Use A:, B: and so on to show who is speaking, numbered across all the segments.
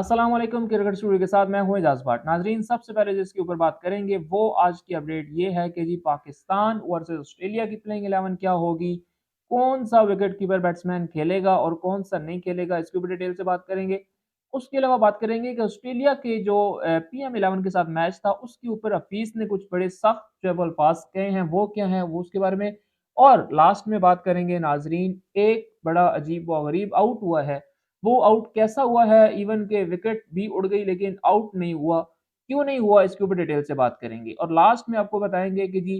A: अस्सलाम वालेकुम। Cricket studio के साथ मैं हूं एजाज भाट। नाजरीन, सबसे पहले जिसके ऊपर बात करेंगे वो आज की अपडेट ये है कि जी पाकिस्तान वर्सेस ऑस्ट्रेलिया की प्लेइंग 11 क्या होगी, कौन सा विकेट कीपर बैट्समैन खेलेगा और कौन सा नहीं खेलेगा, इसके ऊपर डिटेल से बात करेंगे। उसके अलावा बात करेंगे कि ऑस्ट्रेलिया के जो PM11 के साथ मैच था उसके ऊपर हफीज ने कुछ बड़े सख्त जो अल्फाज कहे हैं, वो क्या हैं, वो उसके बारे में। और लास्ट में बात करेंगे नाजरीन, एक बड़ा अजीब व गरीब आउट हुआ है। वो आउट कैसा हुआ है, इवन के विकेट भी उड़ गई लेकिन आउट नहीं हुआ, क्यों नहीं हुआ, इसके ऊपर डिटेल से बात करेंगे। और लास्ट में आपको बताएंगे कि जी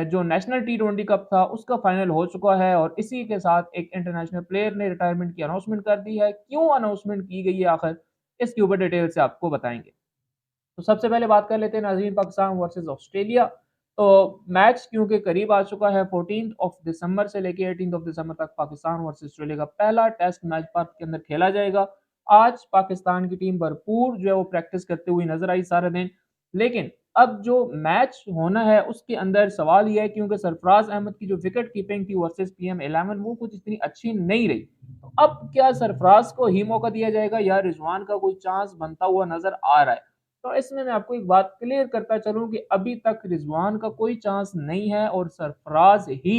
A: जो नेशनल T20 कप था उसका फाइनल हो चुका है और इसी के साथ एक इंटरनेशनल प्लेयर ने रिटायरमेंट की अनाउंसमेंट कर दी है। क्यों अनाउंसमेंट की गई है आखिर, इसके ऊपर डिटेल से आपको बताएंगे। तो सबसे पहले बात कर लेते हैं नाज़रीन, पाकिस्तान वर्सेस ऑस्ट्रेलिया। तो मैच क्योंकि करीब आ चुका है, 14 दिसंबर से लेके 18 दिसंबर तक पाकिस्तान वर्सेस ऑस्ट्रेलिया का पहला टेस्ट मैच पार्क के अंदर खेला जाएगा। आज पाकिस्तान की टीम भरपूर जो है वो प्रैक्टिस करते हुए नजर आई सारे दिन। लेकिन अब जो मैच होना है उसके अंदर सवाल यह है, क्योंकि सरफराज अहमद की जो विकेट कीपिंग थी वर्सेस PM11 वो कुछ इतनी अच्छी नहीं रही। तो अब क्या सरफराज को ही मौका दिया जाएगा या रिजवान का कोई चांस बनता हुआ नजर आ रहा है। तो इसमें मैं आपको एक बात क्लियर करता चलूं कि अभी तक रिजवान का कोई चांस नहीं है और सरफराज ही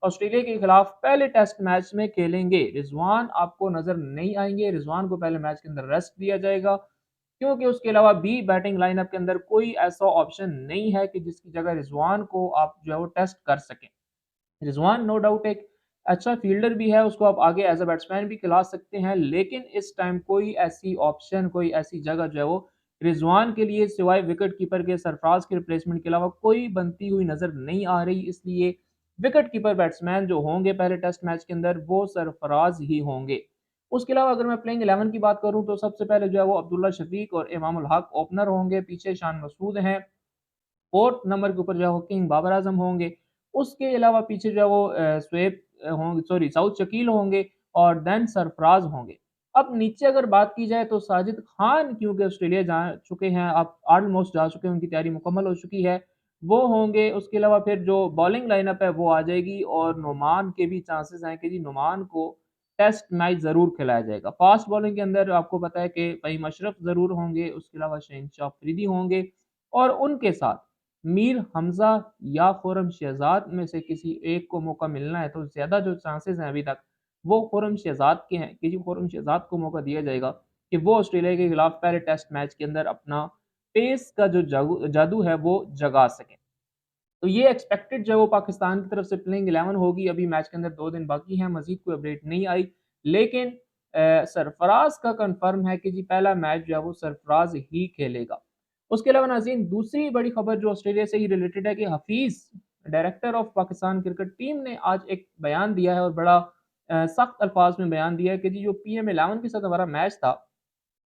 A: ऑस्ट्रेलिया के खिलाफ पहले टेस्ट मैच में खेलेंगे। रिजवान आपको नजर नहीं आएंगे, रिजवान को पहले मैच के अंदर रेस्ट दिया जाएगा, क्योंकि उसके अलावा बी बैटिंग लाइनअप के अंदर कोई ऐसा ऑप्शन नहीं है कि जिसकी जगह रिजवान को आप जो है वो टेस्ट कर सकें। रिजवान नो डाउट एक अच्छा फील्डर भी है, उसको आप आगे एज अ बैट्समैन भी खिला सकते हैं, लेकिन इस टाइम कोई ऐसी ऑप्शन, कोई ऐसी जगह जो है वो रिजवान के लिए सिवाय विकेट कीपर के सरफराज के रिप्लेसमेंट के अलावा कोई बनती हुई नजर नहीं आ रही। इसलिए विकेट कीपर बैट्समैन जो होंगे पहले टेस्ट मैच के अंदर वो सरफराज ही होंगे। उसके अलावा अगर मैं प्लेइंग 11 की बात करूं तो सबसे पहले जो है वो अब्दुल्ला शफीक और इमामुल हक ओपनर होंगे, पीछे शान मसूद हैं, फोर्थ नंबर के ऊपर जो है वो किंग बाबर आजम होंगे। उसके अलावा पीछे जो है वो शुएब होंगे, सॉरी साउथ शकील होंगे और देन सरफराज होंगे। अब नीचे अगर बात की जाए तो साजिद खान क्योंकि ऑस्ट्रेलिया जा चुके हैं, आप ऑलमोस्ट जा चुके हैं, उनकी तैयारी मुकम्मल हो चुकी है, वो होंगे। उसके अलावा फिर जो बॉलिंग लाइनअप है वो आ जाएगी और नुमान के भी चांसेस हैं कि जी नुमान को टेस्ट मैच ज़रूर खिलाया जाएगा। फास्ट बॉलिंग के अंदर आपको पता है कि भाई मशरफ ज़रूर होंगे, उसके अलावा शहनशाह अफरीदी होंगे और उनके साथ मीर हमजा या खुरम शहजाद में से किसी एक को मौका मिलना है। तो ज़्यादा जो चांसेस हैं अभी तक वो खुरम शहजाद के हैं कि जी खुरम शहजाद को मौका दिया जाएगा कि वो ऑस्ट्रेलिया के खिलाफ पहले टेस्ट मैच के अंदर अपना पेस का जो जादू है वो जगा सकें। तो ये एक्सपेक्टेड जो है वो पाकिस्तान की तरफ से प्लेइंग 11 होगी। अभी मैच के अंदर 2 दिन बाकी हैं, मजीद कोई अपडेट नहीं आई, लेकिन सरफराज का कंफर्म है कि जी पहला मैच जो है वो सरफराज ही खेलेगा। उसके अलावा नाज़रीन, दूसरी बड़ी खबर जो ऑस्ट्रेलिया से ही रिलेटेड है कि Hafeez director of Pakistan cricket team ने आज एक बयान दिया है और बड़ा सख्त अल्फाज में बयान दिया है कि जी जो PM11 के साथ हमारा मैच था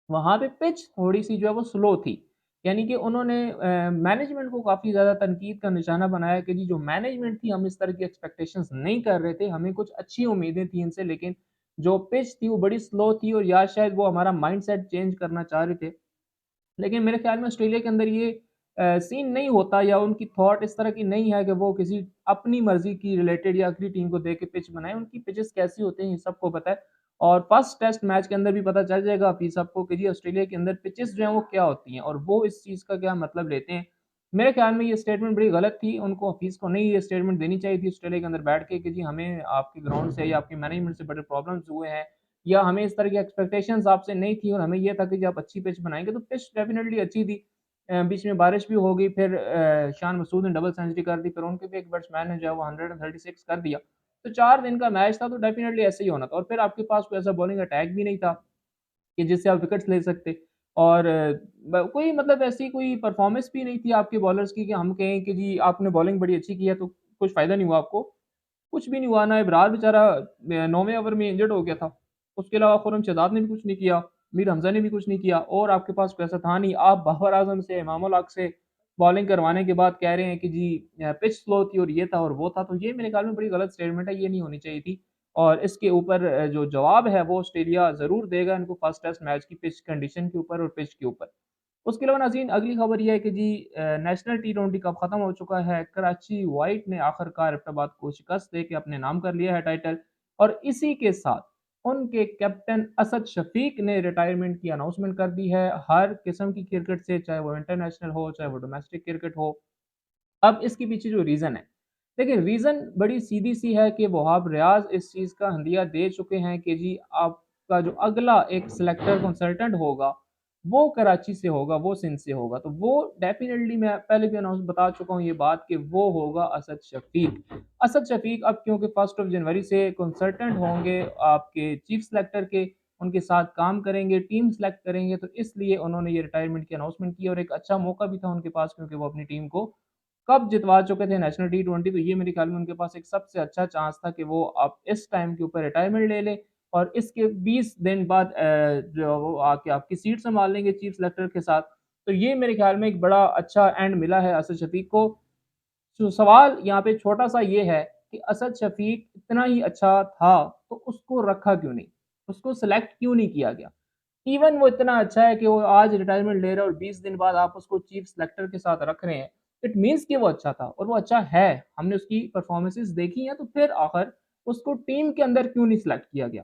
A: वहाँ पे पिच थोड़ी-सी जो है वो स्लो थी। यानी कि उन्होंने मैनेजमेंट को काफ़ी ज़्यादा तनकीद का निशाना बनाया कि जी जो मैनेजमेंट थी हम इस तरह की एक्सपेक्टेशंस नहीं कर रहे थे, हमें कुछ अच्छी उम्मीदें थी इनसे, लेकिन जो पिच थी वो बड़ी स्लो थी और या शायद वो हमारा माइंडसेट चेंज करना चाह रहे थे। लेकिन मेरे ख्याल में ऑस्ट्रेलिया के अंदर ये सीन नहीं होता या उनकी थॉट इस तरह की नहीं है कि वो किसी अपनी मर्ज़ी की रिलेटेड या अगली टीम को देख के पिच बनाएँ। उनकी पिचेज़ कैसी होती हैं ये सबको पता है और फर्स्ट टेस्ट मैच के अंदर भी पता चल जाएगा हफ़ीज़ साहब को कि जी ऑस्ट्रेलिया के अंदर पिचेज़ जो हैं वो क्या होती हैं और वो इस चीज़ का क्या मतलब लेते हैं। मेरे ख्याल में ये स्टेटमेंट बड़ी गलत थी, उनको हफ़ीज़ को नहीं ये स्टेटमेंट देनी चाहिए थी ऑस्ट्रेलिया के अंदर बैठ के कि जी हमें आपके ग्राउंड से या आपके मैनेजमेंट से बड़े प्रॉब्लम्स हुए हैं या हमें इस तरह की एक्सपेक्टेशंस आपसे नहीं थी और हमें ये था कि जी आप अच्छी पिच बनाएँगे। तो पिच डेफ़िनिटली अच्छी थी। बीच में बारिश भी हो गई, फिर शान मसूद ने डबल सेंचुरी कर दी, फिर उनके भी एक बैट्समैन ने जो है वो 136 कर दिया। तो 4 दिन का मैच था तो डेफ़िनिटली ऐसे ही होना था और फिर आपके पास कोई ऐसा बॉलिंग अटैक भी नहीं था कि जिससे आप विकेट्स ले सकते और कोई मतलब ऐसी कोई परफॉर्मेंस भी नहीं थी आपके बॉलर्स की कि हम कहें कि जी आपने बॉलिंग बड़ी अच्छी की है तो कुछ फ़ायदा नहीं हुआ आपको। कुछ भी नहीं हुआ, ना इब्रार बेचारा 9वें ओवर में इंजर्ड हो गया था। उसके अलावा खुरम शहजाद ने भी कुछ नहीं किया, मीर हमज़ा ने भी कुछ नहीं किया और आपके पास कोई ऐसा था नहीं। आप बाबर आज़म से, इमामुल हक से बॉलिंग करवाने के बाद कह रहे हैं कि जी पिच स्लो थी और ये था और वो था, तो ये मेरे ख्याल में बड़ी गलत स्टेटमेंट है, ये नहीं होनी चाहिए थी। और इसके ऊपर जो जवाब है वो ऑस्ट्रेलिया ज़रूर देगा इनको फर्स्ट टेस्ट मैच की पिच कंडीशन के ऊपर और पिच के ऊपर। उसके अलावा नाज़रीन अगली खबर ये है कि जी नेशनल T20 कप ख़त्म हो चुका है। कराची व्हाइट ने आखिरकार एबटाबाद को शिकस्त देके अपने नाम कर लिया है टाइटल और इसी के साथ उनके कैप्टन असद शफीक ने रिटायरमेंट की अनाउंसमेंट कर दी है हर किस्म की क्रिकेट से, चाहे वो इंटरनेशनल हो, चाहे वो डोमेस्टिक क्रिकेट हो। अब इसके पीछे जो रीज़न है, देखिए रीज़न बड़ी सीधी-सी है कि वहाब रियाज़ इस चीज़ का हंदिया दे चुके हैं कि जी आपका जो अगला एक सिलेक्टर कंसल्टेंट होगा, वो कराची से होगा, वो सिंध से होगा। तो वो डेफ़िनेटली मैं पहले भी अनाउंस बता चुका हूँ ये बात कि वो होगा असद शफ़ीक। असद शफ़ीक अब क्योंकि 1 जनवरी से कंसल्टेंट होंगे आपके चीफ सिलेक्टर के, उनके साथ काम करेंगे, टीम सेलेक्ट करेंगे, तो इसलिए उन्होंने ये रिटायरमेंट की अनाउंसमेंट की और एक अच्छा मौका भी था उनके पास क्योंकि वो अपनी टीम को कप जितवा चुके थे नेशनल टी20। तो ये मेरे ख्याल में उनके पास एक सबसे अच्छा चांस था कि वो अब इस टाइम के ऊपर रिटायरमेंट ले लें और इसके 20 दिन बाद जो वो आके आपकी सीट संभाल लेंगे चीफ सेलेक्टर के साथ। तो ये मेरे ख्याल में एक बड़ा अच्छा एंड मिला है असद शफीक को। तो सवाल यहाँ पे छोटा-सा ये है कि असद शफीक इतना ही अच्छा था, तो उसको रखा क्यों नहीं? उसको सेलेक्ट क्यों नहीं किया गया? इवन वो इतना अच्छा है कि वो आज रिटायरमेंट ले रहा है और 20 दिन बाद आप उसको चीफ सेलेक्टर के साथ रख रहे हैं। इट मीन्स कि वो अच्छा था और वो अच्छा है। हमने उसकी परफॉर्मेंसेस देखी हैं, तो फिर आखिर उसको टीम के अंदर क्यों नहीं सेलेक्ट किया गया?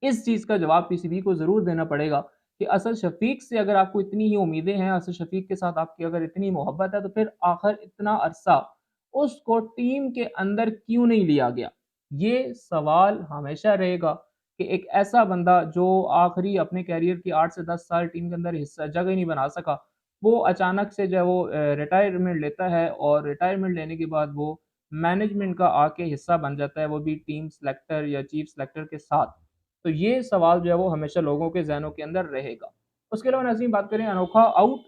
A: इस चीज़ का जवाब पीसीबी को ज़रूर देना पड़ेगा कि असद शफ़ीक से अगर आपको इतनी ही उम्मीदें हैं, असद शफ़ीक के साथ आपकी अगर इतनी मोहब्बत है, तो फिर आखिर इतना अरसा उसको टीम के अंदर क्यों नहीं लिया गया? ये सवाल हमेशा रहेगा कि एक ऐसा बंदा जो आखिरी अपने करियर के 8 से 10 साल टीम के अंदर हिस्सा जगह ही नहीं बना सका, वो अचानक से जो है वो रिटायरमेंट लेता है और रिटायरमेंट लेने के बाद वो मैनेजमेंट का आके हिस्सा बन जाता है, वो भी टीम सेलेक्टर या चीफ सेलेक्टर के साथ। तो ये सवाल जो है वो हमेशा लोगों के ज़हनों के अंदर रहेगा। उसके अलावा नाज़रीन बात करें अनोखा आउट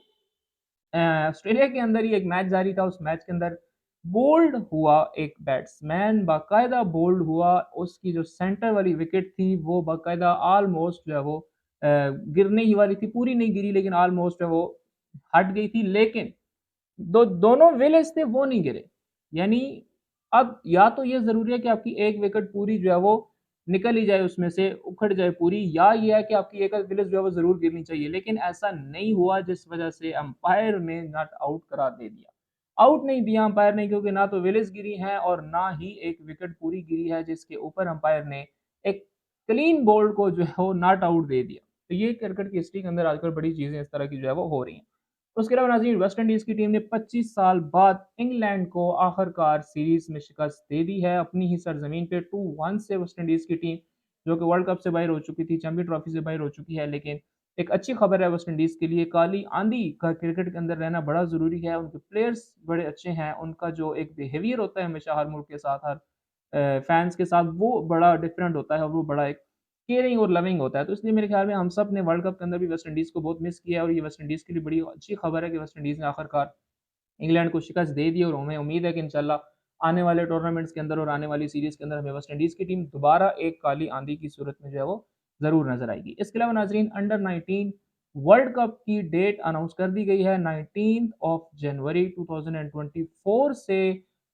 A: ऑस्ट्रेलिया के अंदर ही एक मैच जारी था, उस मैच के अंदर बोल्ड हुआ एक बैट्समैन, बाकायदा बोल्ड हुआ, उसकी जो सेंटर वाली विकेट थी वो बाकायदा ऑलमोस्ट जो है वो गिरने ही वाली थी, पूरी नहीं गिरी लेकिन ऑलमोस्ट जो है वो हट गई थी, लेकिन दोनों विलेज थे वो नहीं गिरे। यानी अब या तो ये ज़रूरी है कि आपकी एक विकेट पूरी जो है वो निकल ही जाए उसमें से, उखड़ जाए पूरी, या ये है कि आपकी एक विलेज जो है वो ज़रूर गिरनी चाहिए। लेकिन ऐसा नहीं हुआ जिस वज़ह से अंपायर ने नॉट आउट करार दे दिया। आउट नहीं दिया अंपायर ने क्योंकि ना तो विलेज गिरी हैं और ना ही एक विकेट पूरी गिरी है जिसके ऊपर अंपायर ने एक क्लीन बोल्ड को जो है वो नॉट आउट दे दिया। तो ये क्रिकेट की हिस्ट्री के अंदर आजकल बड़ी चीज़ें इस तरह की जो है वो हो रही हैं। उसके अलावा नाज़रीन वेस्ट इंडीज़ की टीम ने 25 साल बाद इंग्लैंड को आखिरकार सीरीज़ में शिकस्त दे दी है। अपनी ही सरज़मीन पे 2-1 से वेस्ट इंडीज़ की टीम जो कि वर्ल्ड कप से बाहर हो चुकी थी, चैंपियन ट्रॉफी से बाहर हो चुकी है, लेकिन एक अच्छी खबर है वेस्ट इंडीज़ के लिए, काली आंधी का क्रिकेट के अंदर रहना बड़ा ज़रूरी है। उनके प्लेयर्स बड़े अच्छे हैं, उनका जो एक बिहेवियर होता है हमेशा हर मुल्क के साथ, हर फैन्स के साथ, वो बड़ा डिफरेंट होता है और वो बड़ा एक केयरिंग और लविंग होता है। तो इसलिए मेरे ख्याल में हम सब ने वर्ल्ड कप के अंदर भी वेस्ट इंडीज़ को बहुत मिस किया है और ये वेस्ट इंडीज़ के लिए बड़ी अच्छी खबर है कि वेस्ट इंडीज़ ने आखिरकार इंग्लैंड को शिकस्त दे दी और हमें उम्मीद है कि इंशाल्लाह आने वाले टूर्नामेंट्स के अंदर और आने वाली सीरीज़ के अंदर हमें वेस्ट इंडीज़ की टीम दोबारा एक काली आंधी की सूरत में जो है वो ज़रूर नज़र आएगी। इसके अलावा नाज़रीन अंडर 19 वर्ल्ड कप की डेट अनाउंस कर दी गई है 19 जनवरी 2024 से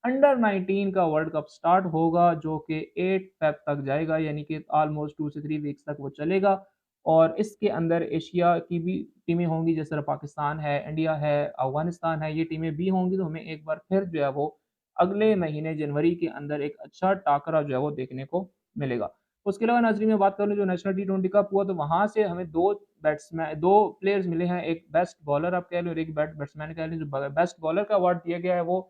A: अंडर 19 का वर्ल्ड कप स्टार्ट होगा जो कि 8 फ़ेब तक जाएगा, यानी कि ऑलमोस्ट 2 से 3 वीक्स तक वो चलेगा और इसके अंदर एशिया की भी टीमें होंगी, जिस तरह पाकिस्तान है, इंडिया है, अफ़गानिस्तान है, ये टीमें भी होंगी। तो हमें एक बार फिर जो है वो अगले महीने जनवरी के अंदर एक अच्छा टाकरा जो है वो देखने को मिलेगा। उसके अलावा नाज़रीन मैं बात करूँ जो नेशनल टी20 कप हुआ तो वहाँ से हमें 2 प्लेयर्स मिले हैं, एक बेस्ट बॉलर आप कह लें और एक बैट्समैन कह लें। जो ब बेस्ट बॉलर का अवार्ड दिया गया है वो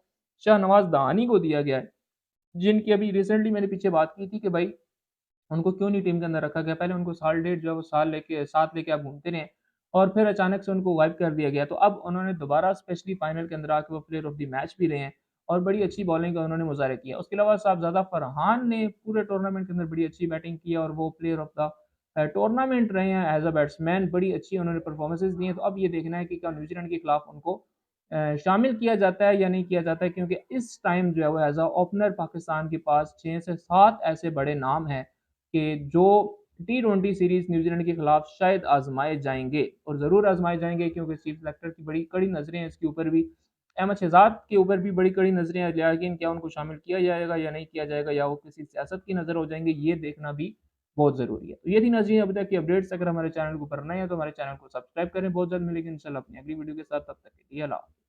A: शाहनवाज़ दहानी को दिया गया है, जिनकी अभी रिसेंटली मैंने पीछे बात की थी कि भाई उनको क्यों नहीं टीम के अंदर रखा गया। पहले उनको साल डेढ़ जो है वो साथ लेके आप घूमते रहे और फिर अचानक से उनको वाइप कर दिया गया। तो अब उन्होंने दोबारा स्पेशली फाइनल के अंदर आके वो प्लेयर ऑफ द मैच भी रहे हैं और बड़ी अच्छी बॉलिंग का उन्होंने मुज़ाहरा किया। उसके अलावा साहबज़ादा फरहान ने पूरे टूर्नामेंट के अंदर बड़ी अच्छी बैटिंग की है और वो प्लेयर ऑफ द टूर्नामेंट रहे हैं एज़ अ बैट्समैन, बड़ी अच्छी उन्होंने परफॉर्मेंसेज़ दी हैं। तो अब ये देखना है कि क्या न्यूज़ीलैंड के खिलाफ उनको शामिल किया जाता है या नहीं किया जाता है, क्योंकि इस टाइम जो है वो एज़ अ ओपनर पाकिस्तान के पास 6 से 7 ऐसे बड़े नाम हैं कि जो टी20 सीरीज़ न्यूज़ीलैंड के खिलाफ शायद आज़माए जाएँगे और ज़रूर आज़माए जाएँगे क्योंकि चीफ सेलेक्टर की बड़ी कड़ी नज़रें हैं इसके ऊपर भी। अहमद शहज़ाद के ऊपर भी बड़ी कड़ी नज़रें हैं, लेकिन क्या उनको शामिल किया जाएगा या नहीं किया जाएगा या वो किसी सियासत की नज़र हो जाएँगे, ये देखना भी बहुत ज़रूरी है। तो ये थी नाज़रीन अभी तक की अपडेट्स। अगर हमारे चैनल के ऊपर नए हैं तो हमारे चैनल को सब्सक्राइब करें। बहुत जल्द मिलेंगे इंशाल्लाह अपनी अगली वीडियो के साथ, तब तक के लिए अल्लाह हाफ़िज़।